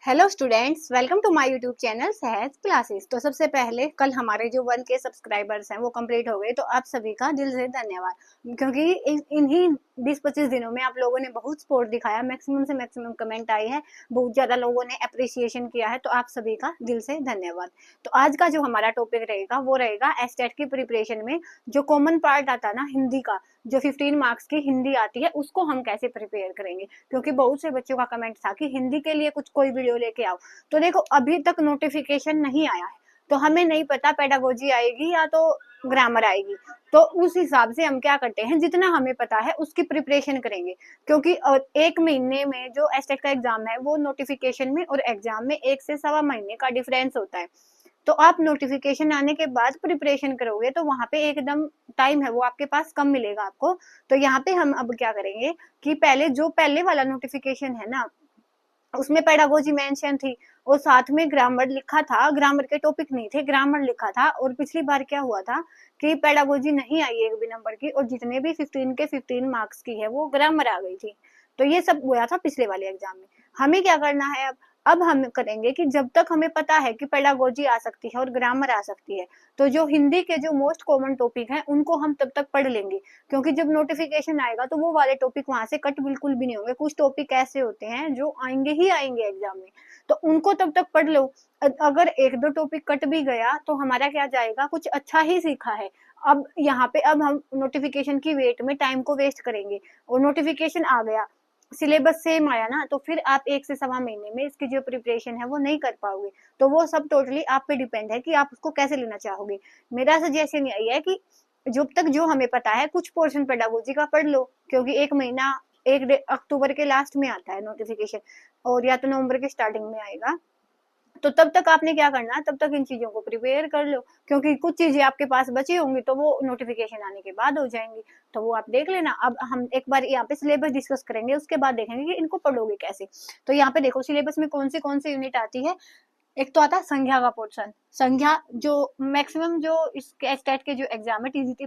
Hello students, welcome to my YouTube channel Sahaj classes. तो सबसे पहले कल हमारे जो 1K सब्सक्राइबर्स हैं वो कंप्लीट हो गए, तो आप सभी का दिल से धन्यवाद, क्योंकि इन्हीं 20-25 दिनों में आप लोगों ने बहुत सपोर्ट दिखाया, मैक्सिमम से मैक्सिमम कमेंट आए हैं, बहुत ज़्यादा लोगों ने अप्रिसिएशन किया है, तो आप सभी का दिल से धन्यवाद। तो आज का जो हमारा टॉपिक रहेगा वो रहेगा एस्टेट की प्रिपरेशन में जो कॉमन पार्ट आता है ना हिंदी का, जो 15 मार्क्स की हिंदी आती है, उसको हम कैसे प्रिपेयर करेंगे। क्योंकि बहुत से बच्चों का कमेंट था कि हिंदी के लिए कुछ कोई वीडियो लेके आओ। तो देखो, अभी तक नोटिफिकेशन नहीं आया है, तो हमें नहीं पता पेडागोजी आएगी या तो ग्रामर आएगी। तो उस हिसाब से हम क्या करते हैं, जितना हमें पता है उसकी प्रिपरेशन करेंगे। क्योंकि एक महीने में जो एस्टेट का एग्जाम है वो नोटिफिकेशन में और एग्जाम में 1 से सवा महीने का डिफरेंस होता है। तो आप नोटिफिकेशन आने के बाद प्रिपरेशन करोगे तो वहां पे एकदम टाइम है वो आपके पास कम मिलेगा आपको। तो यहाँ पे हम अब क्या करेंगे कि पहले वाला नोटिफिकेशन है ना, उसमें पेडागोजी मेंशन थी और साथ में ग्रामर लिखा था। ग्रामर के टॉपिक नहीं थे, ग्रामर लिखा था। और पिछली बार क्या हुआ था कि पेडागोजी नहीं आई एक भी नंबर की, और जितने भी 15 के 15 मार्क्स की है वो ग्रामर आ गई थी। तो ये सब हुआ था पिछले वाले एग्जाम में। हमें क्या करना है अब हम करेंगे कि जब तक हमें पता है कि पेडागोजी आ सकती है और ग्रामर आ सकती है, तो जो हिंदी के जो मोस्ट कॉमन टॉपिक हैं उनको हम तब तक पढ़ लेंगे। क्योंकि जब नोटिफिकेशन आएगा तो वो वाले टॉपिक वहां से कट बिल्कुल भी नहीं होंगे। कुछ टॉपिक ऐसे होते हैं जो आएंगे ही आएंगे एग्जाम में, तो उनको तब तक पढ़ लो। अगर एक दो टॉपिक कट भी गया तो हमारा क्या जाएगा, कुछ अच्छा ही सीखा है। अब यहाँ पे अब हम नोटिफिकेशन की वेट में टाइम को वेस्ट करेंगे, और नोटिफिकेशन आ गया, सिलेबस सेम आया ना, तो फिर आप 1 से सवा महीने में इसकी जो प्रिपरेशन है वो नहीं कर पाओगे। तो वो सब टोटली आप पे डिपेंड है कि आप उसको कैसे लेना चाहोगे। मेरा सजेशन यही है कि जब तक जो हमें पता है कुछ पोर्शन पेडागोजी का पढ़ लो, क्योंकि एक महीना अक्टूबर के लास्ट में आता है नोटिफिकेशन, और या तो नवंबर के स्टार्टिंग में आएगा। तो तब तक आपने क्या करना है, तब तक इन चीजों को प्रिपेयर कर लो, क्योंकि कुछ चीजें आपके पास बची होंगी तो वो नोटिफिकेशन आने के बाद हो जाएंगी। तो वो आप देख लेना। अब हम एक बार यहाँ पे सिलेबस डिस्कस करेंगे, उसके बाद देखेंगे कि इनको पढ़ोगे कैसे। तो यहाँ पे देखो सिलेबस में कौन सी यूनिट आती है। एक तो आता है संख्या का पोर्शन। संख्या जो मैक्सिमम जो इसके स्टेट के जो एग्जाम है, टीजीटी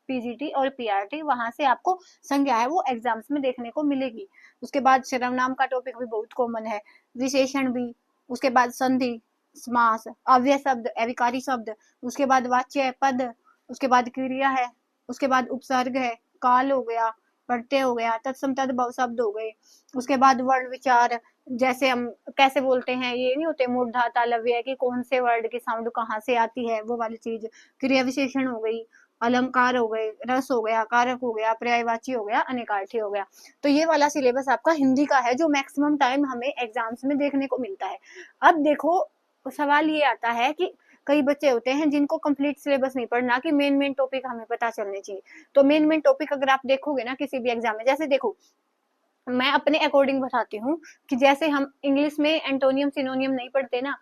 पीजीटी और पीआरटी, वहां से आपको संख्या है वो एग्जाम्स में देखने को मिलेगी। उसके बाद सर्वनाम का टॉपिक भी बहुत कॉमन है, विशेषण भी। उसके बाद संधि, समास, अव्यय शब्द, अविकारी शब्द। उसके बाद वाच्य पद। उसके बाद क्रिया है। उसके बाद उपसर्ग है, काल हो गया, प्रत्यय हो गया, तत्सम तद्भव शब्द हो गए। उसके बाद वर्ण विचार, जैसे हम कैसे बोलते हैं, ये नहीं होते मूर्धा तालव्य कि कौन से वर्ड की साउंड कहाँ से आती है, वो वाली चीज। क्रिया विशेषण हो गई, अलंकार हो गए, रस हो गया, कारक हो गया, पर्यायवाची हो गया, अनेकार्थी हो गया। तो ये वाला सिलेबस आपका हिंदी का है जो मैक्सिमम टाइम हमें एग्जाम्स में देखने को मिलता है। अब देखो, सवाल ये आता है कि कई बच्चे होते हैं जिनको कंप्लीट सिलेबस नहीं पढ़ना, कि मेन टॉपिक हमें पता चलने चाहिए। तो मेन टॉपिक अगर आप देखोगे ना किसी भी एग्जाम में, जैसे देखो मैं अपने अकॉर्डिंग बताती हूँ कि जैसे हम इंग्लिश में एंटोनियम सिनोनियम नहीं पढ़ते ना,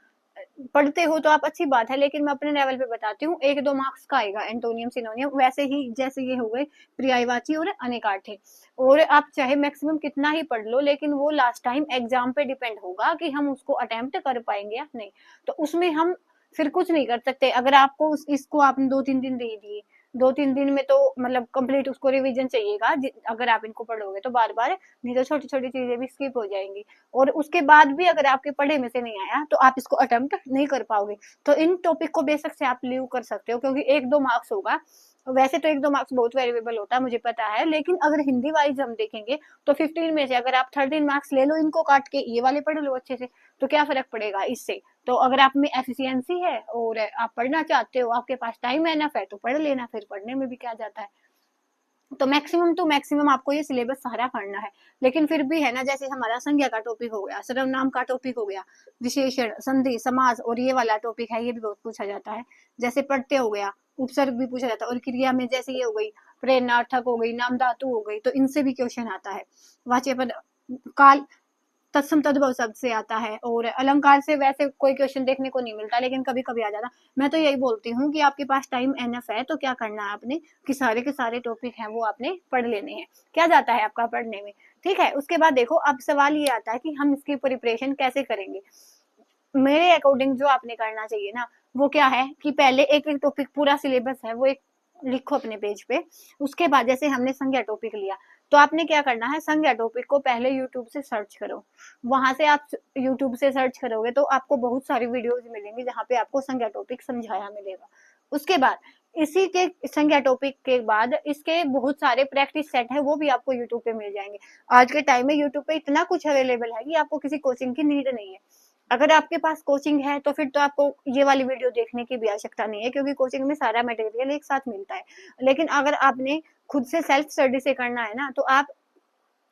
पढ़ते हो तो आप अच्छी बात है, लेकिन मैं अपने लेवल पे बताती हूँ, 1-2 मार्क्स का आएगा एंटोनियम सिनोनियम। वैसे ही जैसे ये हो गए पर्यायवाची और अनेकार्थी, और आप चाहे मैक्सिमम कितना ही पढ़ लो, लेकिन वो लास्ट टाइम एग्जाम पे डिपेंड होगा कि हम उसको अटेम्प्ट कर पाएंगे या नहीं। तो उसमें हम फिर कुछ नहीं कर सकते। अगर आपको इसको आपने 2-3 दिन दे दिए, 2-3 दिन में तो मतलब कंप्लीट उसको रिवीजन चाहिएगा। अगर आप इनको पढ़ोगे तो बार बार, नहीं तो छोटी छोटी चीजें भी स्किप हो जाएंगी, और उसके बाद भी अगर आपके पढ़े में से नहीं आया तो आप इसको अटेम्प्ट नहीं कर पाओगे। तो इन टॉपिक को बेशक से आप लीव कर सकते हो, क्योंकि 1-2 मार्क्स होगा। वैसे तो 1-2 मार्क्स बहुत वेरिएबल होता है, मुझे पता है, लेकिन अगर हिंदी वाइज हम देखेंगे तो 15 में से अगर आप 13 मार्क्स ले लो, इनको काट के ये वाले पढ़ लो अच्छे से, तो क्या फर्क पड़ेगा इससे। तो अगर आप में एफिशिएंसी है और आप पढ़ना चाहते हो, आपके पास टाइम है ना, फिर तो पढ़ लेना, फिर पढ़ने में भी क्या जाता है। तो मैक्सिमम आपको ये सिलेबस सारा पढ़ना है। लेकिन फिर भी है ना, जैसे हमारा संज्ञा का टॉपिक हो गया, सर्वनाम का टॉपिक हो गया, विशेषण, संधि, समास, और ये वाला टॉपिक है, ये भी बहुत पूछा जाता है। जैसे प्रत्यय हो गया, उपसर्ग भी पूछा जाता है, और क्रिया में जैसे ये हो गई प्रेरणार्थक हो गई, नाम धातु हो गई, तो इनसे भी क्वेश्चन आता है। वाच्य पद, काल, तत्सम तद्भव शब्द से आता है, और अलंकार से वैसे कोई क्वेश्चन देखने को नहीं मिलता, लेकिन कभी कभी आ जाता। मैं तो यही बोलती हूँ कि आपके पास टाइम एनफ है, तो क्या करना है आपने कि सारे के सारे टॉपिक हैं वो आपने पढ़ लेने हैं। क्या जाता है आपका पढ़ने में, ठीक है। उसके बाद देखो, अब सवाल ये आता है कि हम इसकी प्रिपरेशन कैसे करेंगे। मेरे अकॉर्डिंग जो आपने करना चाहिए ना, वो क्या है कि पहले एक टॉपिक पूरा सिलेबस है वो एक लिखो अपने पेज पे। उसके बाद जैसे हमने संज्ञा टॉपिक लिया, तो आपने क्या करना है, संज्ञा टॉपिक को पहले यूट्यूब से सर्च करो। वहां से आप यूट्यूब से सर्च करोगे तो आपको बहुत सारी वीडियोज मिलेंगी जहाँ पे आपको संज्ञा टॉपिक समझाया मिलेगा। उसके बाद इसी के संज्ञा टॉपिक के बाद इसके बहुत सारे प्रैक्टिस सेट है, वो भी आपको यूट्यूब पे मिल जाएंगे। आज के टाइम में यूट्यूब पे इतना कुछ अवेलेबल है कि आपको किसी कोचिंग की नीड नहीं है। अगर आपके पास कोचिंग है तो फिर तो आपको ये वाली वीडियो देखने की भी आवश्यकता नहीं है, क्योंकि कोचिंग में सारा मटेरियल एक साथ मिलता है। लेकिन अगर आपने खुद से सेल्फ स्टडी से करना है ना, तो आप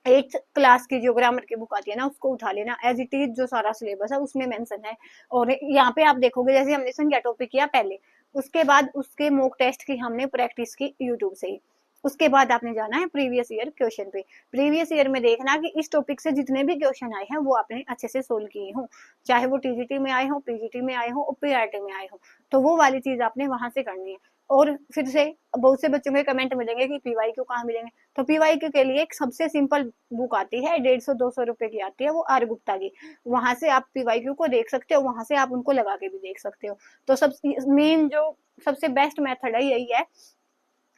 8th क्लास की जो ग्रामर की बुक आती है ना, उसको उठा लेना। एज इट इज जो सारा सिलेबस है उसमें मेंशन है। और यहाँ पे आप देखोगे, जैसे हमने संज्ञा टॉपिक किया पहले, उसके बाद उसके मॉक टेस्ट की हमने प्रैक्टिस की यूट्यूब से ही। उसके बाद आपने जाना है प्रीवियस ईयर क्वेश्चन पे। प्रीवियस ईयर में देखना कि इस टॉपिक से जितने भी क्वेश्चन आए हैं वो आपने अच्छे से सोल्व किए हों, चाहे वो टीजीटी में आए हो, पीजीटी में आए हो और पीआरटी में आए हो। तो वो वाली चीज आपने वहां से करनी है। और फिर से बहुत से बच्चों के कमेंट मिलेंगे कि पीवाईक्यू कहाँ मिलेंगे। तो पीवाईक्यू के लिए एक सबसे सिंपल बुक आती है, 150-200 रुपए की आती है, वो आर गुप्ता की। वहां से आप पीवाईक्यू को देख सकते हो, वहां से आप उनको लगा के भी देख सकते हो। तो सब मेन जो सबसे बेस्ट मेथड है यही है।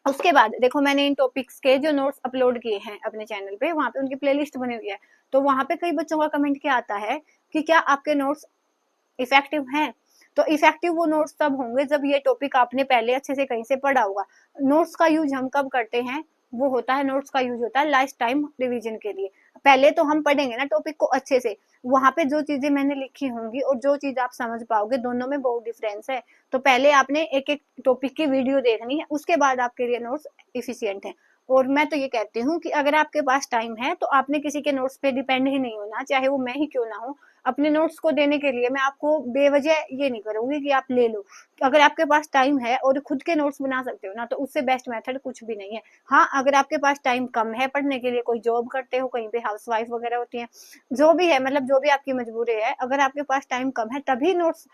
उसके बाद देखो, मैंने इन टॉपिक्स के जो नोट्स अपलोड किए हैं अपने चैनल पे, वहां पे उनकी प्लेलिस्ट बनी हुई है। तो वहां पे कई बच्चों का कमेंट क्या आता है कि क्या आपके नोट्स इफेक्टिव हैं। तो इफेक्टिव वो नोट्स तब होंगे जब ये टॉपिक आपने पहले अच्छे से कहीं से पढ़ा होगा। नोट्स का यूज हम कब करते हैं, वो होता है, नोट्स का यूज होता है लास्ट टाइम रिवीजन के लिए। पहले तो हम पढ़ेंगे ना टॉपिक को अच्छे से, वहां पे जो चीजें मैंने लिखी होंगी और जो चीज आप समझ पाओगे, दोनों में बहुत डिफरेंस है। तो पहले आपने एक एक टॉपिक की वीडियो देखनी है, उसके बाद आपके लिए नोट्स इफिशियंट है। और मैं तो ये कहती हूँ कि अगर आपके पास टाइम है तो आपने किसी के नोट्स पे डिपेंड ही नहीं होना, चाहे वो मैं ही क्यों ना हो। अपने नोट्स को देने के लिए मैं आपको बेवजह ये नहीं करूंगी कि आप ले लो। अगर आपके पास टाइम है और खुद के नोट्स बना सकते हो ना, तो उससे बेस्ट मेथड कुछ भी नहीं है। हाँ, अगर आपके पास टाइम कम है पढ़ने के लिए, कोई जॉब करते हो, कहीं पे हाउस वाइफ वगैरह होती है, जो भी है, मतलब जो भी आपकी मजबूरी है, अगर आपके पास टाइम कम है तभी नोट्स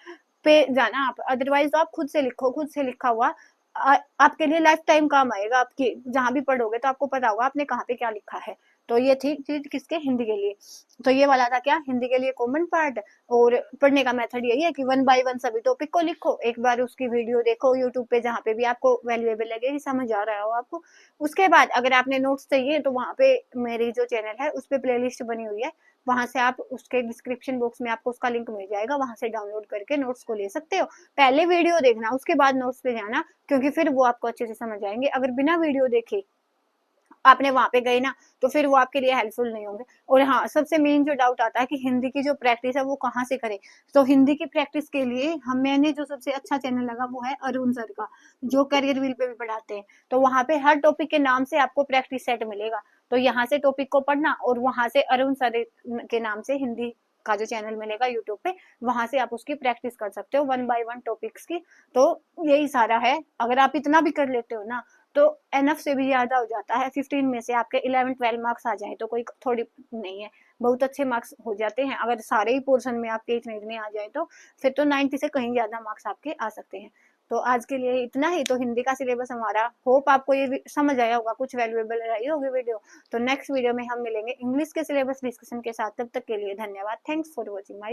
पे जाना आप। अदरवाइज तो आप खुद से लिखो, खुद से लिखा हुआ आपके लिए लाइफ टाइम काम आएगा। आपकी जहां भी पढ़ोगे तो आपको पता होगा आपने कहाँ पे क्या लिखा है। तो ये थी चीज किसके, हिंदी के लिए। तो ये वाला था क्या, हिंदी के लिए कॉमन पार्ट। और पढ़ने का मेथड यही है कि 1 बाय 1 सभी टॉपिक को लिखो, एक बार उसकी वीडियो देखो यूट्यूब पे, जहाँ पे भी आपको वैल्यूएबल लगे, समझ आ रहा हो आपको। उसके बाद अगर आपने नोट्स चाहिए तो वहाँ पे मेरी जो चैनल है उस पर प्लेलिस्ट बनी हुई है, वहां से आप उसके डिस्क्रिप्शन बॉक्स में आपको उसका लिंक मिल जाएगा, वहां से डाउनलोड करके नोट्स को ले सकते हो। पहले वीडियो देखना, उसके बाद नोट्स पे जाना, क्योंकि फिर वो आपको अच्छे से समझ आएंगे। अगर बिना वीडियो देखे आपने वहां पे गए ना, तो फिर वो आपके लिए हेल्पफुल नहीं होंगे। और हाँ, सबसे मेन जो डाउट आता है कि हिंदी की जो प्रैक्टिस है वो कहाँ से करें। तो हिंदी की प्रैक्टिस के लिए मैंने जो सबसे अच्छा चैनल लगा वो है अरुण सर का, जो करियर व्हील पे भी पढ़ाते हैं। तो वहां पे हर टॉपिक के नाम से आपको प्रैक्टिस सेट मिलेगा। तो यहाँ से टॉपिक को पढ़ना, और वहां से अरुण सर के नाम से हिंदी का जो चैनल मिलेगा यूट्यूब पे, वहां से आप उसकी प्रैक्टिस कर सकते हो 1 बाय 1 टॉपिक्स की। तो यही सारा है। अगर आप इतना भी कर लेते हो ना, तो एनफ से भी ज्यादा हो जाता है। 15 में से आपके 11-12 मार्क्स आ जाए तो कोई थोड़ी नहीं है, बहुत अच्छे मार्क्स हो जाते हैं। अगर सारे ही पोर्शन में आपके इतने इतने आ जाए तो फिर तो 90 से कहीं ज्यादा मार्क्स आपके आ सकते हैं। तो आज के लिए इतना ही। तो हिंदी का सिलेबस हमारा, होप आपको ये समझ आया होगा, कुछ वैल्यूएबल रही होगी वीडियो। तो नेक्स्ट वीडियो में हम मिलेंगे इंग्लिश के सिलेबस डिस्कशन के साथ। तब तक के लिए धन्यवाद। Thanks for watching my